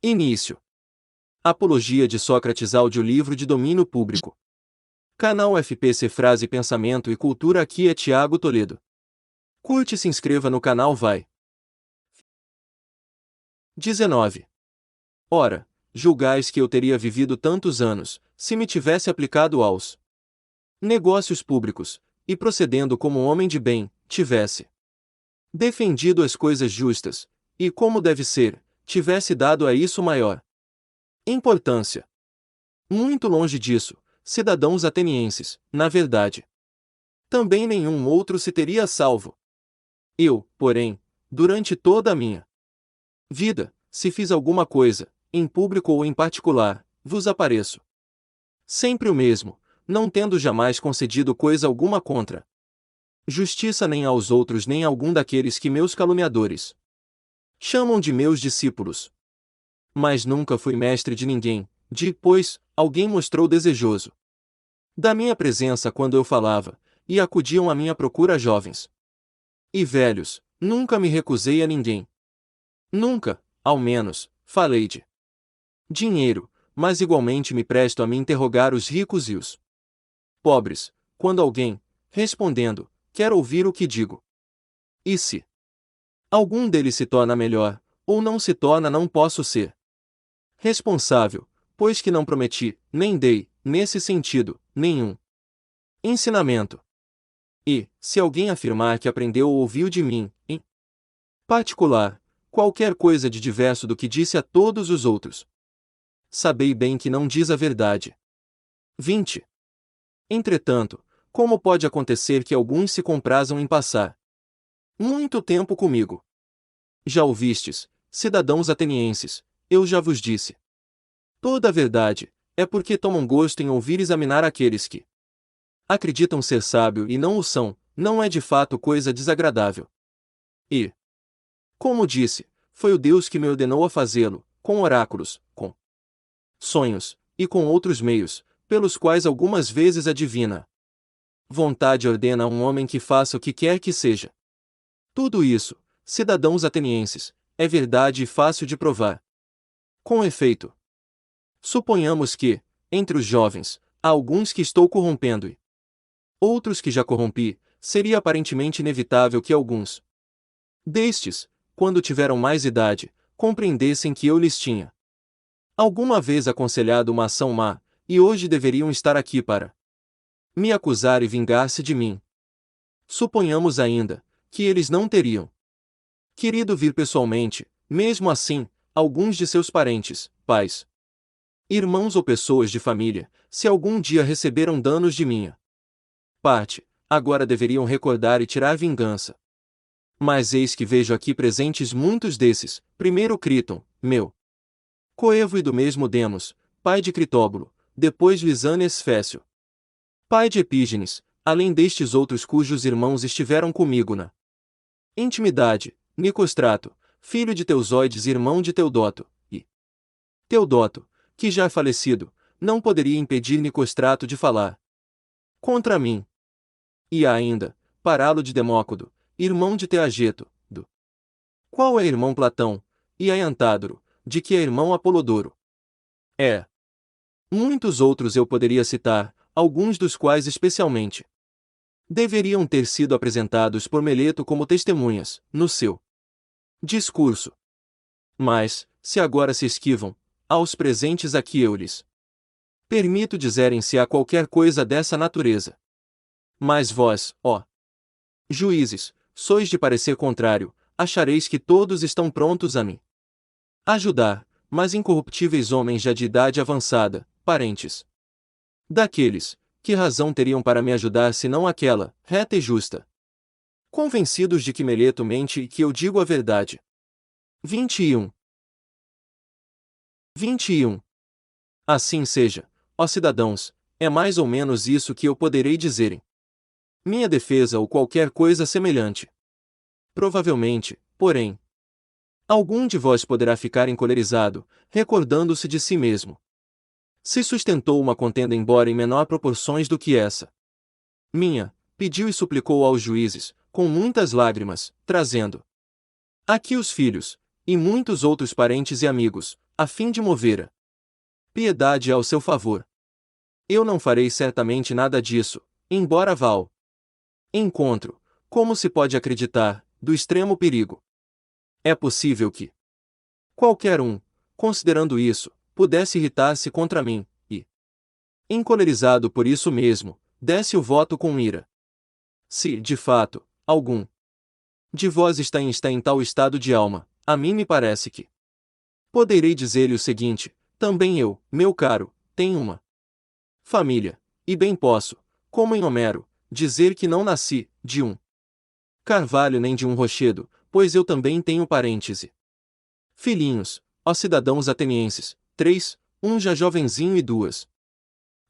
Início. Apologia de Sócrates, audiolivro de domínio público. Canal FPC Frase Pensamento e Cultura. Aqui é Tiago Toledo. Curte e se inscreva no canal. Vai. 19. Ora, julgais que eu teria vivido tantos anos, se me tivesse aplicado aos negócios públicos, e procedendo como homem de bem, tivesse defendido as coisas justas, e como deve ser, tivesse dado a isso maior importância. Muito longe disso, cidadãos atenienses, na verdade. Também nenhum outro se teria salvo. Eu, porém, durante toda a minha vida, se fiz alguma coisa, em público ou em particular, vos apareço sempre o mesmo, não tendo jamais concedido coisa alguma contra justiça nem aos outros nem a algum daqueles que meus caluniadores chamam de meus discípulos. Mas nunca fui mestre de ninguém, pois, alguém mostrou desejoso da minha presença quando eu falava, e acudiam à minha procura jovens e velhos, nunca me recusei a ninguém. Nunca, ao menos, falei de dinheiro, mas igualmente me presto a me interrogar os ricos e os pobres, quando alguém, respondendo, quer ouvir o que digo. E se algum deles se torna melhor, ou não se torna, não posso ser responsável, pois que não prometi, nem dei, nesse sentido, nenhum ensinamento. E, se alguém afirmar que aprendeu ou ouviu de mim, em particular, qualquer coisa de diverso do que disse a todos os outros, sabei bem que não diz a verdade. 20. Entretanto, como pode acontecer que alguns se comprazam em passar muito tempo comigo? Já ouvistes, cidadãos atenienses, eu já vos disse toda a verdade, é porque tomam gosto em ouvir examinar aqueles que acreditam ser sábio e não o são, não é de fato coisa desagradável. E, como disse, foi o Deus que me ordenou a fazê-lo, com oráculos, com sonhos, e com outros meios, pelos quais algumas vezes a divina vontade ordena a um homem que faça o que quer que seja. Tudo isso, cidadãos atenienses, é verdade e fácil de provar. Com efeito, suponhamos que, entre os jovens, há alguns que estou corrompendo e outros que já corrompi, seria aparentemente inevitável que alguns destes, quando tiveram mais idade, compreendessem que eu lhes tinha alguma vez aconselhado uma ação má, e hoje deveriam estar aqui para me acusar e vingar-se de mim. Suponhamos ainda, que eles não teriam querido vir pessoalmente, mesmo assim, alguns de seus parentes, pais, irmãos ou pessoas de família, se algum dia receberam danos de minha parte, agora deveriam recordar e tirar vingança. Mas eis que vejo aqui presentes muitos desses, primeiro Criton, meu coevo e do mesmo Demos, pai de Critóbulo, depois Lisânias Fécio, pai de Epígenes, além destes outros cujos irmãos estiveram comigo na intimidade, Nicostrato, filho de Teusóides e irmão de Teodoto, e Teodoto, que já é falecido, não poderia impedir Nicostrato de falar contra mim. E há ainda, Parálo de Demócodo, irmão de Teageto, do qual é irmão Platão, e Aiantádoro, de que é irmão Apolodoro. Muitos outros eu poderia citar, alguns dos quais especialmente deveriam ter sido apresentados por Meleto como testemunhas, no seu discurso. Mas, se agora se esquivam, aos presentes aqui eu lhes permito dizerem-se a qualquer coisa dessa natureza. Mas vós, ó juízes, sois de parecer contrário, achareis que todos estão prontos a me ajudar, mas incorruptíveis homens já de idade avançada, parentes daqueles, que razão teriam para me ajudar senão aquela, reta e justa? Convencidos de que Meleto mente e que eu digo a verdade. 21. 21. Assim seja, ó cidadãos, é mais ou menos isso que eu poderei dizer em minha defesa ou qualquer coisa semelhante. Provavelmente, porém, algum de vós poderá ficar encolerizado, recordando-se de si mesmo. Se sustentou uma contenda embora em menor proporções do que essa minha, pediu e suplicou aos juízes, com muitas lágrimas, trazendo aqui os filhos, e muitos outros parentes e amigos, a fim de mover a piedade ao seu favor. Eu não farei certamente nada disso, embora vá ao encontro, como se pode acreditar, do extremo perigo. É possível que qualquer um, considerando isso, pudesse irritar-se contra mim, e, encolerizado por isso mesmo, desse o voto com ira. Se, de fato, algum de vós está em tal estado de alma, a mim me parece que poderei dizer-lhe o seguinte: também eu, meu caro, tenho uma família, e bem posso, como em Homero, dizer que não nasci de um carvalho nem de um rochedo, pois eu também tenho parentes e filhinhos, ó cidadãos atenienses, 3, um já jovenzinho e 2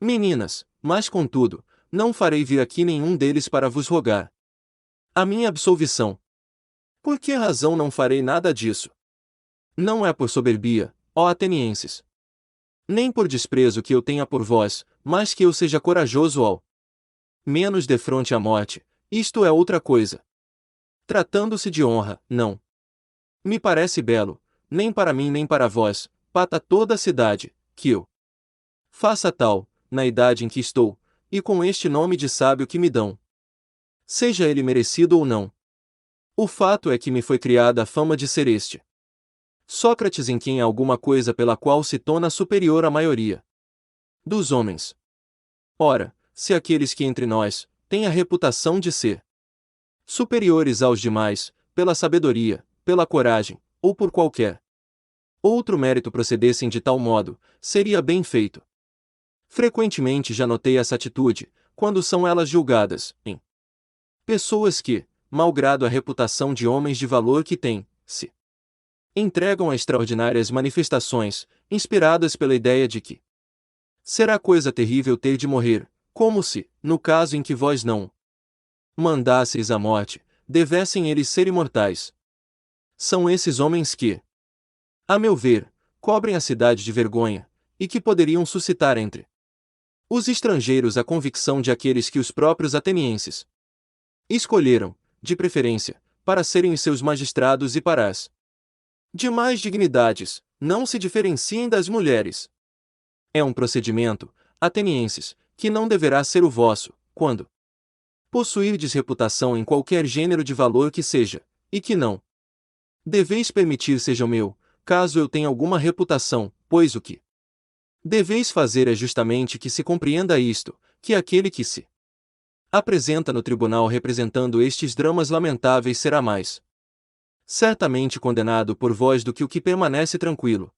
meninas, mas contudo, não farei vir aqui nenhum deles para vos rogar a minha absolvição. Por que razão não farei nada disso? Não é por soberbia, ó atenienses, nem por desprezo que eu tenha por vós, mas que eu seja corajoso ao menos defronte à morte, isto é outra coisa. Tratando-se de honra, não me parece belo, nem para mim nem para vós, pata toda a cidade, que eu faça tal, na idade em que estou, e com este nome de sábio que me dão. Seja ele merecido ou não. O fato é que me foi criada a fama de ser este Sócrates em quem há alguma coisa pela qual se torna superior à maioria dos homens. Ora, se aqueles que entre nós têm a reputação de ser superiores aos demais, pela sabedoria, pela coragem, ou por qualquer outro mérito procedessem de tal modo, seria bem feito. Frequentemente já notei essa atitude, quando são elas julgadas em pessoas que, malgrado a reputação de homens de valor que têm, se entregam a extraordinárias manifestações, inspiradas pela ideia de que será coisa terrível ter de morrer, como se, no caso em que vós não mandasseis a morte, devessem eles ser imortais. São esses homens que, a meu ver, cobrem a cidade de vergonha, e que poderiam suscitar entre os estrangeiros a convicção de aqueles que os próprios atenienses escolheram, de preferência, para serem os seus magistrados e para as demais dignidades, não se diferenciem das mulheres. É um procedimento, atenienses, que não deverá ser o vosso, quando possuirdes reputação em qualquer gênero de valor que seja, e que não deveis permitir seja o meu, caso eu tenha alguma reputação, pois o que deveis fazer é justamente que se compreenda isto, que aquele que se apresenta no tribunal representando estes dramas lamentáveis será mais certamente condenado por vós do que o que permanece tranquilo.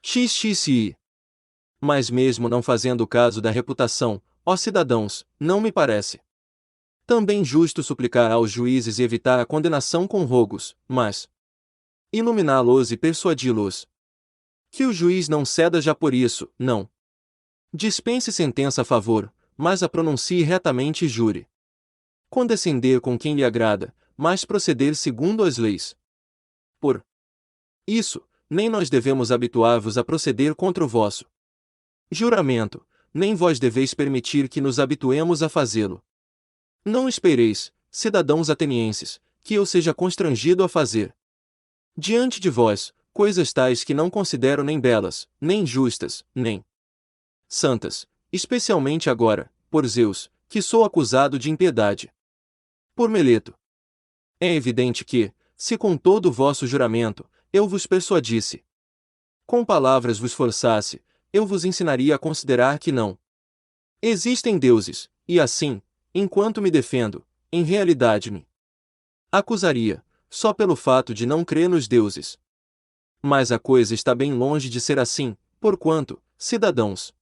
XXI. Mas mesmo não fazendo caso da reputação, ó cidadãos, não me parece também justo suplicar aos juízes e evitar a condenação com rogos, mas iluminá-los e persuadi-los que o juiz não ceda já por isso, não dispense sentença a favor, mas a pronuncie retamente e jure condescender com quem lhe agrada, mas proceder segundo as leis. Por isso, nem nós devemos habituar-vos a proceder contra o vosso juramento, nem vós deveis permitir que nos habituemos a fazê-lo. Não espereis, cidadãos atenienses, que eu seja constrangido a fazer diante de vós coisas tais que não considero nem belas, nem justas, nem santas, especialmente agora, por Zeus, que sou acusado de impiedade. Por Meleto. É evidente que, se com todo o vosso juramento, eu vos persuadisse, com palavras vos forçasse, eu vos ensinaria a considerar que não existem deuses, e assim, enquanto me defendo, em realidade me acusaria, só pelo fato de não crer nos deuses. Mas a coisa está bem longe de ser assim, porquanto, cidadãos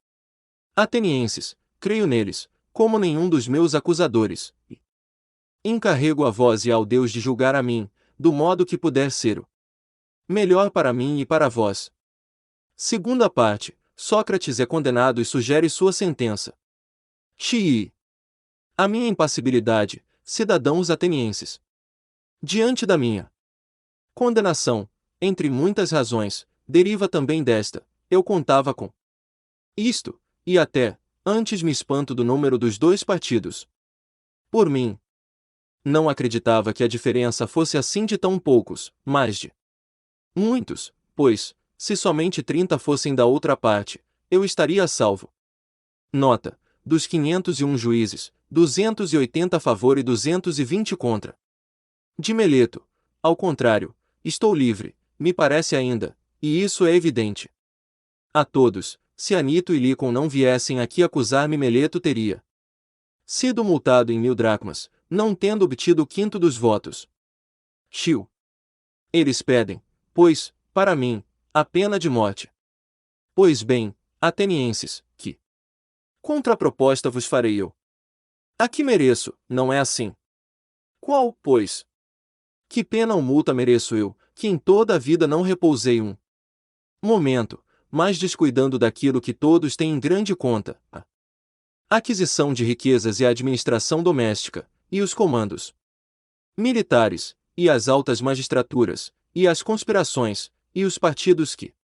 atenienses, creio neles, como nenhum dos meus acusadores, e encarrego a vós e ao Deus de julgar a mim, do modo que puder ser o melhor para mim e para vós. Segunda parte, Sócrates é condenado e sugere sua sentença. Xii. A minha impassibilidade, cidadãos atenienses. Diante da minha condenação, entre muitas razões, deriva também desta: eu contava com isto, e até, antes me espanto do número dos dois partidos. Por mim, não acreditava que a diferença fosse assim de tão poucos, mas de muitos, pois, se somente 30 fossem da outra parte, eu estaria a salvo. Nota: dos 501 juízes, 280 a favor e 220 contra. De Meleto, ao contrário, estou livre, me parece ainda, e isso é evidente. A todos, se Anito e Licon não viessem aqui acusar-me, Meleto teria sido multado em 1000 dracmas, não tendo obtido o quinto dos votos. Chiu. Eles pedem, pois, para mim, a pena de morte. Pois bem, atenienses, que contraproposta vos farei eu? A que mereço, não é assim? Qual, pois? Que pena ou multa mereço eu, que em toda a vida não repousei um momento, mas descuidando daquilo que todos têm em grande conta, a aquisição de riquezas e a administração doméstica, e os comandos militares, e as altas magistraturas, e as conspirações, e os partidos que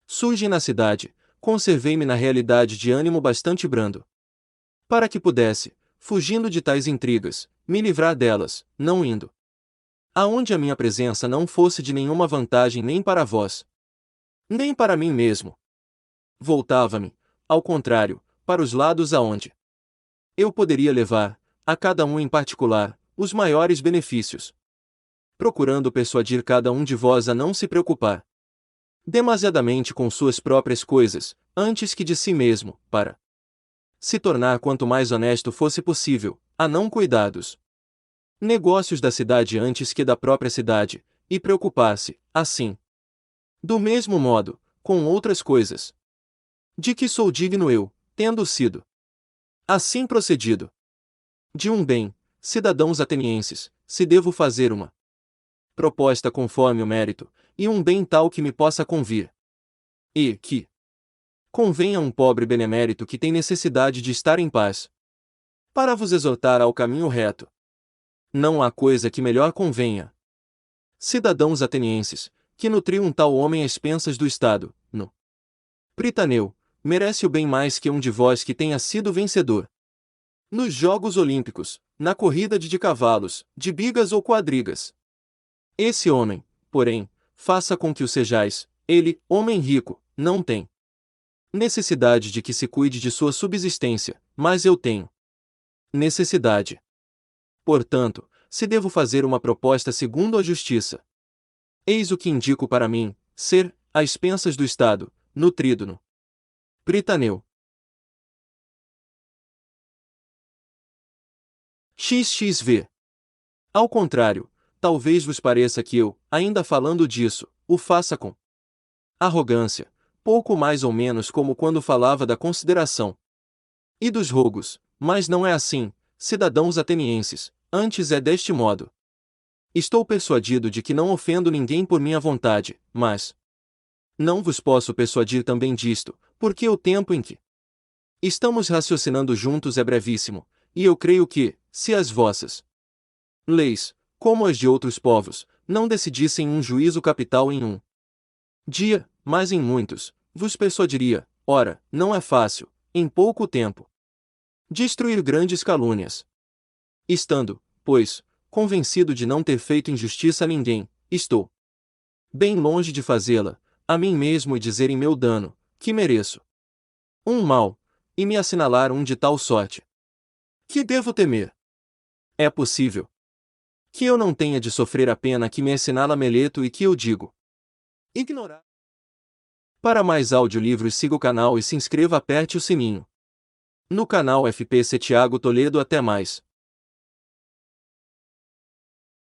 surgem na cidade, conservei-me na realidade de ânimo bastante brando, para que pudesse, fugindo de tais intrigas, me livrar delas, não indo aonde a minha presença não fosse de nenhuma vantagem nem para vós, nem para mim mesmo. Voltava-me, ao contrário, para os lados aonde eu poderia levar, a cada um em particular, os maiores benefícios, procurando persuadir cada um de vós a não se preocupar demasiadamente com suas próprias coisas, antes que de si mesmo, para se tornar quanto mais honesto fosse possível, a não cuidados negócios da cidade antes que da própria cidade, e preocupar-se, assim, do mesmo modo, com outras coisas, de que sou digno eu, tendo sido assim procedido. De um bem, cidadãos atenienses, se devo fazer uma proposta conforme o mérito, e um bem tal que me possa convir, e que convenha a um pobre benemérito que tem necessidade de estar em paz, para vos exortar ao caminho reto. Não há coisa que melhor convenha. Cidadãos atenienses, que nutrir um tal homem às expensas do Estado, no Pritaneu, merece o bem mais que um de vós que tenha sido vencedor nos Jogos Olímpicos, na corrida de cavalos, de bigas ou quadrigas. Esse homem, porém, faça com que o sejais, ele, homem rico, não tem necessidade de que se cuide de sua subsistência, mas eu tenho necessidade. Portanto, se devo fazer uma proposta segundo a justiça, eis o que indico para mim, ser, às expensas do Estado, nutrido no Pritaneu. XXV. Ao contrário, talvez vos pareça que eu, ainda falando disso, o faça com arrogância, pouco mais ou menos como quando falava da consideração e dos rogos, mas não é assim, cidadãos atenienses, antes é deste modo. Estou persuadido de que não ofendo ninguém por minha vontade, mas não vos posso persuadir também disto, porque o tempo em que estamos raciocinando juntos é brevíssimo, e eu creio que, se as vossas leis, como as de outros povos, não decidissem um juízo capital em um dia, mas em muitos, vos persuadiria, ora, não é fácil, em pouco tempo, destruir grandes calúnias. Estando, pois, convencido de não ter feito injustiça a ninguém, estou bem longe de fazê-la, a mim mesmo e dizer em meu dano, que mereço um mal, e me assinalar um de tal sorte que devo temer. É possível que eu não tenha de sofrer a pena que me assinala Meleto e que eu digo ignorar. Para mais audiolivros siga o canal e se inscreva, aperte o sininho. No canal FPC Thiago Toledo, até mais.